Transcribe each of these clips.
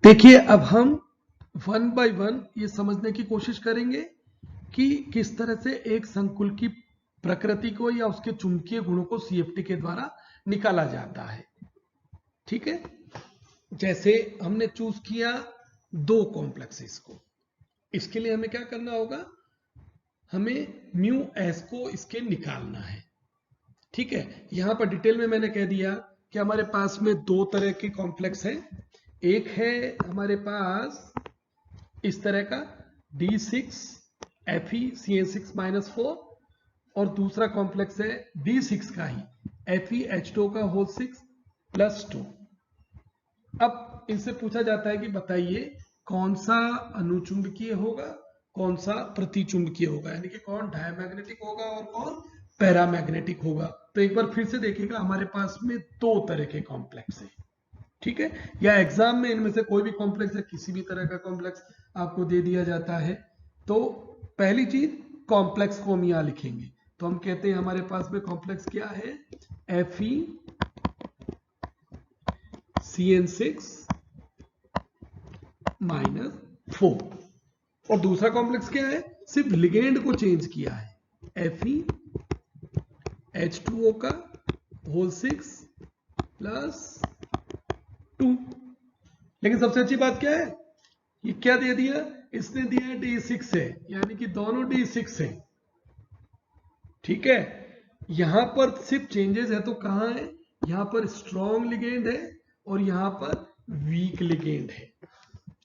देखिए अब हम वन बाय वन ये समझने की कोशिश करेंगे कि किस तरह से एक संकुल की प्रकृति को या उसके चुंबकीय गुणों को सीएफटी के द्वारा निकाला जाता है। ठीक है, जैसे हमने चूज किया दो कॉम्प्लेक्सेस को, इसके लिए हमें क्या करना होगा, हमें म्यू एस को इसके निकालना है। ठीक है, यहां पर डिटेल में मैंने कह दिया कि हमारे पास में दो तरह के कॉम्प्लेक्स हैं। एक है हमारे पास इस तरह का D6FeCN6-4 और दूसरा कॉम्प्लेक्स है D6 का ही FeH2 का होल 6 प्लस 2। अब इनसे पूछा जाता है कि बताइए कौन सा अनुचुंबकीय होगा, कौन सा प्रतिचुंबकीय होगा, यानी कि कौन डायमैग्नेटिक होगा और कौन पैरामैग्नेटिक होगा। तो एक बार फिर से देखिएगा, हमारे पास में दो तरह के कॉम्प्लेक्स है। ठीक है, या एग्जाम में इनमें से कोई भी कॉम्प्लेक्स है, किसी भी तरह का कॉम्प्लेक्स आपको दे दिया जाता है, तो पहली चीज कॉम्प्लेक्स को हम यहां लिखेंगे। तो हम कहते हैं हमारे पास में कॉम्प्लेक्स क्या है, FeCN6-4। और दूसरा कॉम्प्लेक्स क्या है, सिर्फ लिगेंड को चेंज किया है, FeH2O का होल 6 प्लस 2। लेकिन सबसे अच्छी बात क्या है, ये क्या दे दिया, इसने दिया है D6 है, यानी कि दोनों D6 है। ठीक है, यहां पर सिर्फ चेंजेस है तो कहां है, यहां पर स्ट्रॉन्ग लिगेंड है और यहां पर वीक लिगेंड है।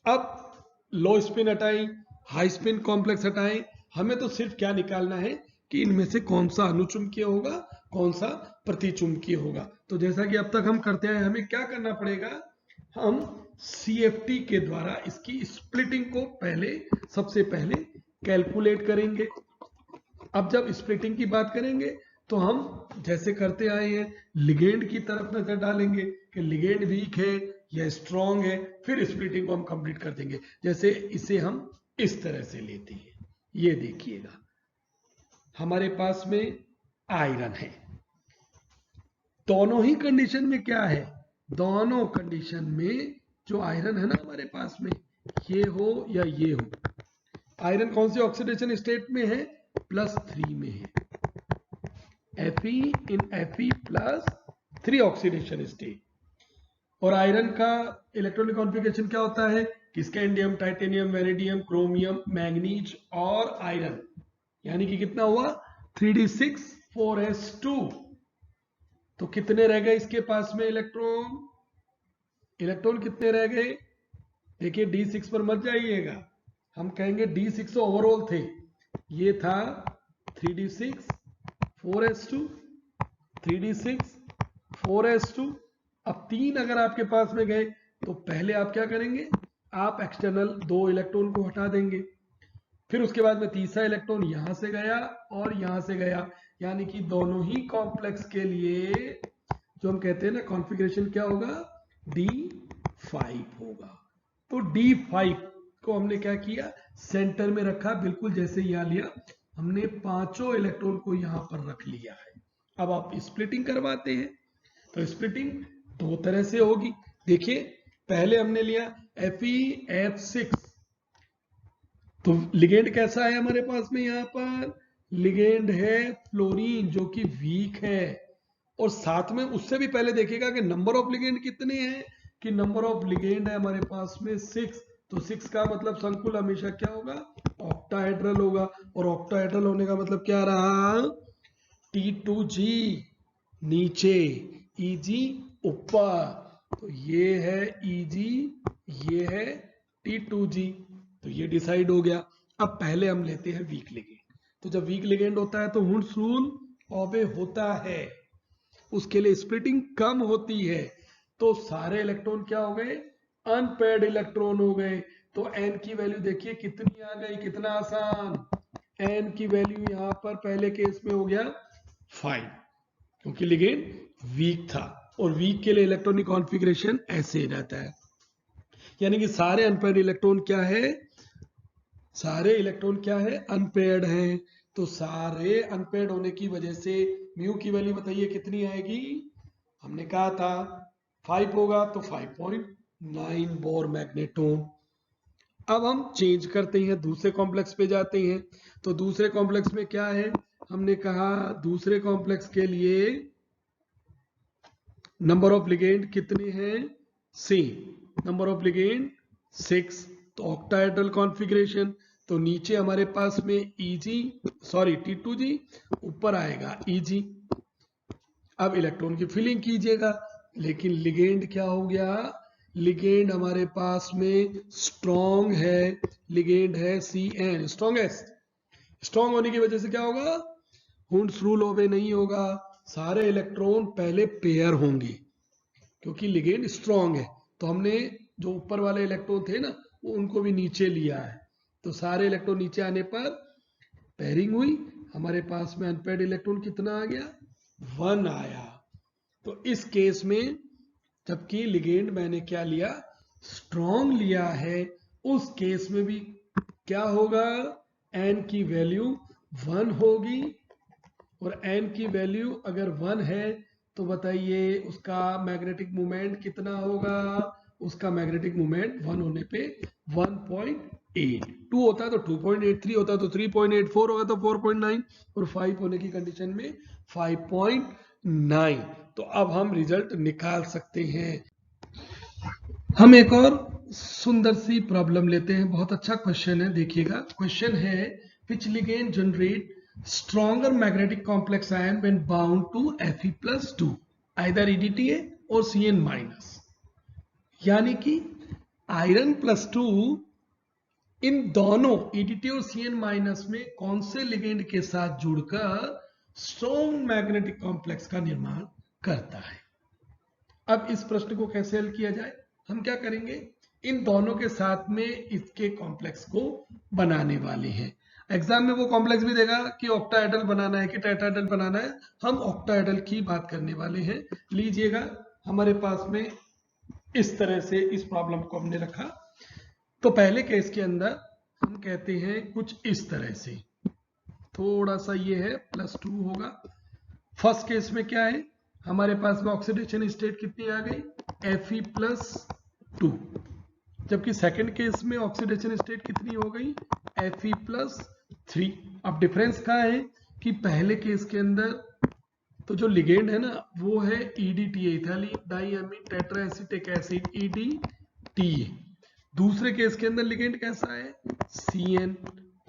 अब लो स्पिन हटाएं, हाई स्पिन कॉम्प्लेक्स हटाएं, हमें तो सिर्फ क्या निकालना है कि इनमें से कौन सा अनुचुंबकीय होगा, कौन सा प्रतिचुंबकीय होगा। तो जैसा कि अब तक हम करते आए, हमें क्या करना पड़ेगा, हम सीएफटी के द्वारा इसकी स्प्लिटिंग को सबसे पहले कैलकुलेट करेंगे। अब जब स्प्लिटिंग की बात करेंगे तो हम जैसे करते आए हैं लिगेंड की तरफ नजर डालेंगे कि लिगेंड वीक है या स्ट्रॉन्ग है, फिर स्प्लिटिंग को हम कंप्लीट कर देंगे। जैसे इसे हम इस तरह से लेते हैं, ये देखिएगा हमारे पास में आयरन है। दोनों ही कंडीशन में क्या है, दोनों कंडीशन में जो आयरन है ना हमारे पास में, ये हो या ये हो, आयरन कौन सी ऑक्सीडेशन स्टेट में है, +3 में है। Fe इन Fe+3 ऑक्सीडेशन स्टेट। और आयरन का इलेक्ट्रॉनिक कॉन्फ़िगरेशन क्या होता है, scandium, titanium, vanadium, chromium, manganese और आयरन, यानी कि कितना हुआ 3d6 4s2। तो कितने रह गए इसके पास में इलेक्ट्रॉन, इलेक्ट्रॉन कितने रह गए, देखिए D6 पर मत जाइएगा, हम कहेंगे D6 ओवरऑल थे, ये था 3d6 4s2 3d6 4s2। अब 3 अगर आपके पास में गए तो पहले आप क्या करेंगे, आप एक्सटर्नल 2 इलेक्ट्रॉन को हटा देंगे, फिर उसके बाद में तीसरा इलेक्ट्रॉन यहां से गया और यहां से गया, यानी कि दोनों ही कॉम्प्लेक्स के लिए जो हम कहते हैं ना कॉन्फ़िगरेशन क्या होगा, D5 होगा। तो D5 को हमने क्या किया, सेंटर में रखा, बिल्कुल जैसे यहां लिया हमने, पांचों इलेक्ट्रॉन को यहां पर रख लिया है। अब आप स्प्लिटिंग करवाते हैं, तो स्प्लिटिंग दो तरह से होगी। देखिए पहले हमने लिया FeF6, तो लिगेंड कैसा है हमारे पास में, यहां पर लिगेंड है फ्लोरीन जो कि वीक है। और साथ में उससे भी पहले देखिएगा कि नंबर ऑफ लिगेंड कितने हैं, कि नंबर ऑफ लिगेंड है हमारे पास में 6। तो 6 का मतलब संकुल हमेशा क्या होगा, ऑक्टाहेड्रल होगा। और ऑक्टाहेड्रल होने का मतलब क्या रहा, T2G नीचे, EG ऊपर। तो ये है EG, ये है T2G, तो ये डिसाइड हो गया। अब पहले हम लेते हैं वीक लिगेंड। तो जब वीक लिगेंड होता है तो हुंड्स रूल ओबे होता है, उसके लिए स्प्लिटिंग कम होती है। तो सारे इलेक्ट्रॉन क्या हो गए, अनपेयर्ड इलेक्ट्रॉन हो गए। तो n की वैल्यू देखिए कितनी आ गई, कितना आसान, n की वैल्यू यहां पर पहले केस में हो गया 5, क्योंकि लिगेंड वीक था। और वीक के लिए इलेक्ट्रॉनिक कॉन्फ़िगरेशन ऐसे रहता है, यानी कि सारे अनपेयर्ड इलेक्ट्रॉन क्या है, सारे इलेक्ट्रॉन क्या है, अनपेयर्ड हैं। तो सारे अनपेयर्ड होने की वजह से म्यू की वैल्यू बताइए कितनी आएगी, हमने कहा था 5 होगा तो 5.5 9 बोर मैग्नेटोन। अब हम चेंज करते हैं, दूसरे कॉम्प्लेक्स पे जाते हैं। तो दूसरे कॉम्प्लेक्स में क्या है, हमने कहा दूसरे कॉम्प्लेक्स के लिए नंबर ऑफ लिगेंड कितने हैं, सेम नंबर ऑफ लिगेंड 6। तो ऑक्टाहेड्रल कॉन्फ़िगरेशन, तो नीचे हमारे पास में T2G, ऊपर आएगा Eg। अब इलेक्ट्रॉन की फिलिंग कीजिएगा, लेकिन लिगेंड क्या हो गया, लिगेंड हमारे पास में स्ट्रॉन्ग है, लिगेंड है Cn, स्ट्रॉन्गेस्ट। स्ट्रॉन्ग होने की वजह से क्या होगा, हुंड्स रूल ओवे नहीं होगा, सारे इलेक्ट्रॉन पहले पेयर होंगे क्योंकि लिगेंड स्ट्रॉन्ग है। तो हमने जो ऊपर वाले इलेक्ट्रॉन थे ना, वो उनको भी नीचे लिया है, तो सारे इलेक्ट्रॉन नीचे आने पर पेयरिंग हुई, हमारे पास में अनपेयर्ड इलेक्ट्रॉन कितना आ गया, 1 आया। तो इस केस में जबकि लिगेंड मैंने क्या लिया, स्ट्रॉन्ग लिया है, उस केस में भी क्या होगा, n की वैल्यू 1 होगी। और n की वैल्यू अगर 1 है तो बताइए उसका मैग्नेटिक मोमेंट कितना होगा, उसका मैग्नेटिक मोमेंट 1 होने पे 1.8, 2 होता है तो 2.83 होता है तो 3.84 होगा तो 4.9, और 5 होने की कंडीशन में 5.9। तो अब हम रिजल्ट निकाल सकते हैं। हम एक और सुंदर सी प्रॉब्लम लेते हैं, बहुत अच्छा क्वेश्चन है, देखिएगा। क्वेश्चन है which ligand generate stronger magnetic complex ion when bound to Fe+2 either EDTA or Cn-, यानी कि आयरन +2 इन दोनों EDTA और Cn- में कौन से लिगेंड के साथ जुड़कर स्ट्रॉन्ग मैग्नेटिक कॉम्प्लेक्स का निर्माण करता है। अब इस प्रश्न को कैसे हल किया जाए, हम क्या करेंगे, इन दोनों के साथ में इसके कॉम्प्लेक्स को बनाने वाले हैं। एग्जाम में वो कॉम्प्लेक्स भी देगा कि ऑक्टाहेड्रल बनाना है कि टेट्राहेड्रल बनाना है, हम ऑक्टाहेड्रल की बात करने वाले हैं। लीजिएगा, हमारे पास में इस तरह से इस प्रॉब्लम को हमने रखा। तो पहले केस के अंदर हम कहते हैं कुछ इस तरह से, थोड़ा सा ये है +2 होगा। फर्स्ट केस में क्या है, हमारे पास में ऑक्सीडेशन स्टेट कितनी आ गई, Fe+2, जबकि सेकंड केस में ऑक्सीडेशन स्टेट कितनी हो गई, Fe+3। अब डिफरेंस कहाँ है कि पहले केस के अंदर तो जो लिगेंड है ना वो है EDTA, इथाइलिन डाइअमीन टेट्राएसिटिक एसिड, EDTA। दूसरे केस के अंदर लिगेंड कैसा है, Cn,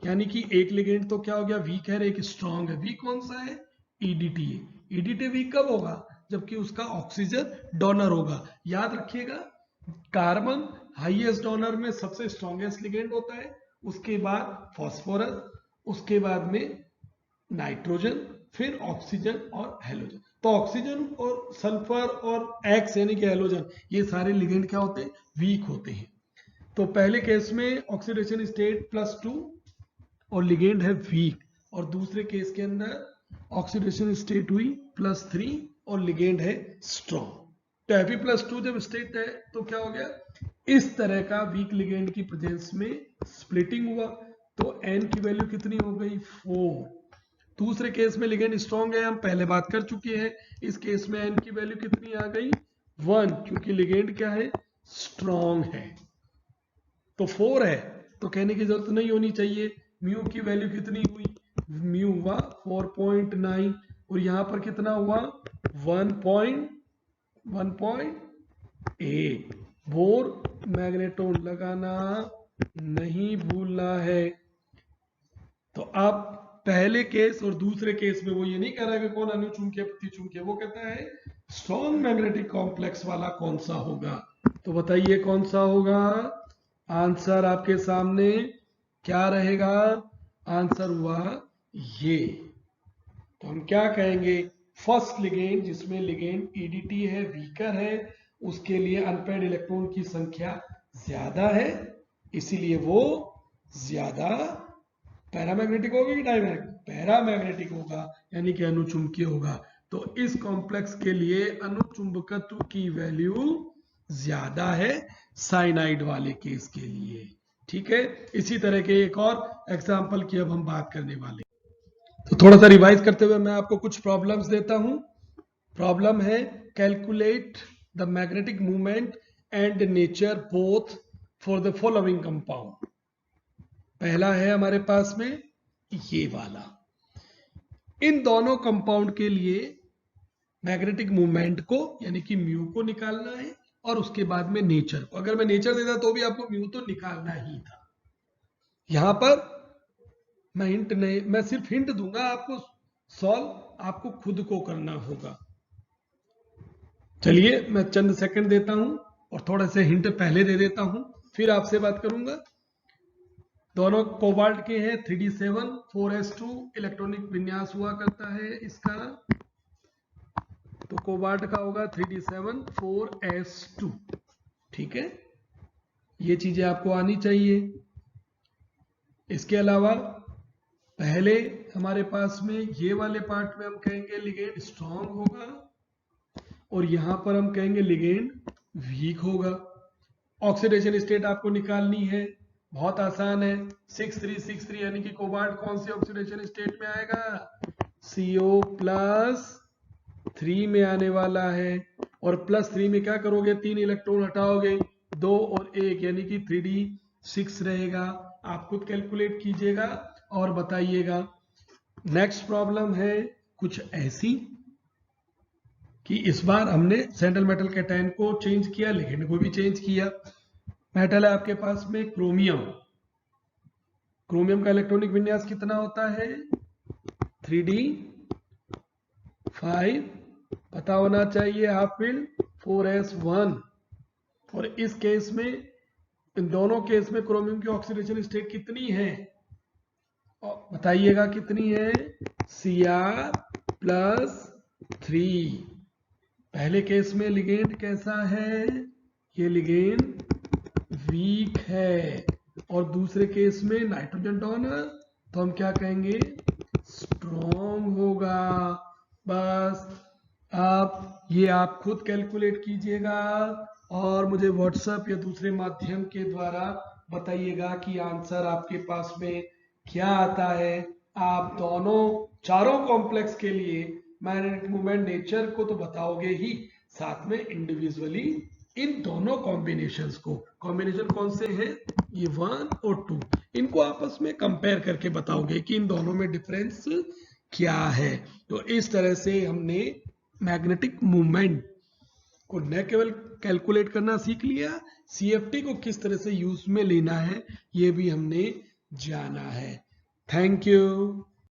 यानी कि एक लिगेंड तो क्या हो गया, वीक है, एक स्ट्रॉन्ग है। वीक कौन सा है, EDTA। EDTA वीक कब होगा, जबकि उसका ऑक्सीजन डोनर होगा। याद रखिएगा, कार्बन हाईएस्ट डोनर में सबसे स्ट्रॉन्गेस्ट लिगेंड होता है, उसके बाद फॉस्फोरस, उसके बाद में नाइट्रोजन, फिर ऑक्सीजन और हेलोजन। तो ऑक्सीजन और सल्फर और एक्स यानी कि हेलोजन, ये सारे लिगेंड क्या होते हैं, वीक होते हैं। तो पहले केस में ऑक्सीडेशन स्टेट +2 और लिगेंड है वीक, और दूसरे केस के अंदर ऑक्सीडेशन स्टेट हुई +3 और लिगेंड है स्ट्रॉन्ग। तो Fe+2 जब स्टेट है तो क्या हो गया, इस तरह का वीक लिगेंड की प्रेजेंस में स्प्लिटिंग हुआ, तो n की वैल्यू कितनी हो गई, 4। दूसरे केस में लिगेंड स्ट्रॉन्ग है, हम पहले बात कर चुके हैं। इस केस में n की वैल्यू कितनी आ गई, 1, क्योंकि लिगेंड क्या है, स्ट्रॉन्ग है। तो 4 है तो कहने की जरूरत नहीं होनी चाहिए। म्यू की वैल्यू कितनी हुई, म्यू हुआ 4.9, और यहां पर कितना हुआ 1.8। बोर मैग्नेटोन लगाना नहीं भूलना है। तो अब पहले केस और दूसरे केस में वो ये नहीं कह रहा है कि कौन अनुचुंबकीय प्रतिचुंबकीय, वो कहता है स्ट्रॉन्ग मैग्नेटिक कॉम्प्लेक्स वाला कौन सा होगा। तो बताइए कौन सा होगा, आंसर आपके सामने क्या रहेगा, आंसर हुआ ये। तो हम क्या कहेंगे, फर्स्ट लिगेंड जिसमें लिगेंड EDTA है, वीकर है, उसके लिए अनपेयर्ड इलेक्ट्रॉन की संख्या ज्यादा है, इसीलिए वो ज्यादा पैरामैग्नेटिक होगा कि डायमैग्नेटिक, पैरामैग्नेटिक होगा, यानी कि अनुचुंबकीय होगा। तो इस कॉम्प्लेक्स के लिए अनुचुंबकत्व की वैल्यू ज्यादा है साइनाइड वाले केस के लिए। ठीक है, इसी तरह के एक और एग्जांपल की अब हम बात करने वाले। तो थोड़ा सा रिवाइज करते हुए मैं आपको कुछ प्रॉब्लम्स देता हूं। प्रॉब्लम है calculate the magnetic movement and nature both for the following compound. पहला है हमारे पास में ये वाला, इन दोनों कंपाउंड के लिए मैग्नेटिक मूवमेंट को यानी कि म्यू को निकालना है और उसके बाद में नेचर को। अगर मैं नेचर देता तो भी आपको म्यू तो निकालना ही था। यहां पर मैं हिंट नहीं, मैं सिर्फ हिंट दूंगा आपको, सॉल्व आपको खुद को करना होगा। चलिए मैं चंद सेकंड देता हूं और थोड़ा से हिंट पहले दे देता हूं, फिर आपसे बात करूंगा। दोनों कोबाल्ट के हैं, 3d7 4s2 इलेक्ट्रॉनिक विन्यास हुआ करता है इसका, तो कोबाल्ट का होगा 3d7 4s2। ठीक है, ये चीजें आपको आनी चाहिए। इसके अलावा पहले हमारे पास में ये वाले पार्ट में हम कहेंगे लिगेंड स्ट्रांग होगा और यहां पर हम कहेंगे लिगेंड वीक होगा। ऑक्सीडेशन स्टेट आपको निकालनी है, बहुत आसान है। 6363 यानी कि कोबाल्ट कौन सी ऑक्सीडेशन स्टेट में आएगा, CO+3 में आने वाला है। और +3 में क्या करोगे, 3 इलेक्ट्रॉन हटाओगे, 2 और 1 यानी कि 3d6 रहेगा। आप खुद कैलकुलेट कीजिएगा और बताइएगा। नेक्स्ट प्रॉब्लम है कुछ ऐसी कि इस बार हमने सेंट्रल मेटल कैटायन को चेंज किया, लिगेंड को भी चेंज किया। मेटल है आपके पास में क्रोमियम, क्रोमियम का इलेक्ट्रॉनिक विन्यास कितना होता है, 3d5 पता होना चाहिए, हाफ फील्ड 4s1। और इस केस में, इन दोनों केस में क्रोमियम की ऑक्सीडेशन स्टेट कितनी है, बताइएगा कितनी है, Cr+3। पहले केस में लिगेंड कैसा है, ये लिगेंड वीक है, और दूसरे केस में नाइट्रोजन डोनर तो हम क्या कहेंगे, स्ट्रॉन्ग होगा। बस आप ये आप खुद कैलकुलेट कीजिएगा और मुझे व्हाट्सएप या दूसरे माध्यम के द्वारा बताइएगा कि आंसर आपके पास में क्या आता है। आप दोनों चारों कॉम्प्लेक्स के लिए मैग्नेटिक मूवमेंट नेचर को तो बताओगे ही, साथ में इंडिविजुअली इन दोनों कॉम्बिनेशंस को, कॉम्बिनेशन कौन से हैं, ये 1 और 2, इनको आपस में कंपेयर करके बताओगे कि इन दोनों में डिफरेंस क्या है। तो इस तरह से हमने मैग्नेटिक मूवमेंट को न केवल कैलकुलेट करना सीख लिया, CFT को किस तरह से यूज में लेना है ये भी हमने जाना है। Thank you.